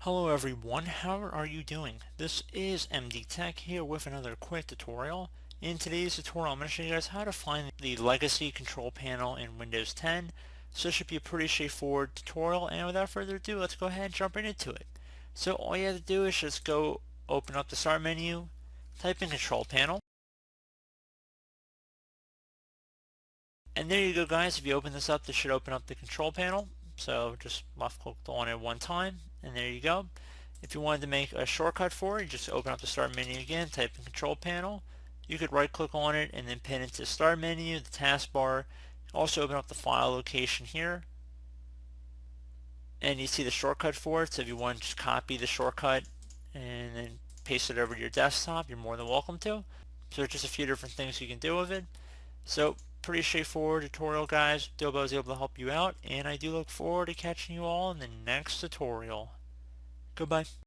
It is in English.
Hello everyone, how are you doing? This is MD Tech here with another quick tutorial. In today's tutorial I'm going to show you guys how to find the legacy control panel in Windows 10. So it should be a pretty straightforward tutorial, and without further ado, let's go ahead and jump right into it. So all you have to do is just go open up the start menu, type in control panel, and there you go guys. If you open this up, this should open up the control panel. So just left click on it one time, and there you go. If you wanted to make a shortcut for it, you just open up the start menu again, type in control panel. You could right click on it and then pin it to the start menu, the taskbar. Also open up the file location here, and you see the shortcut for it. So if you want to just copy the shortcut and then paste it over to your desktop, you're more than welcome to. So there's just a few different things you can do with it. So pretty straightforward tutorial guys. Hope I was able to help you out, and I do look forward to catching you all in the next tutorial. Goodbye.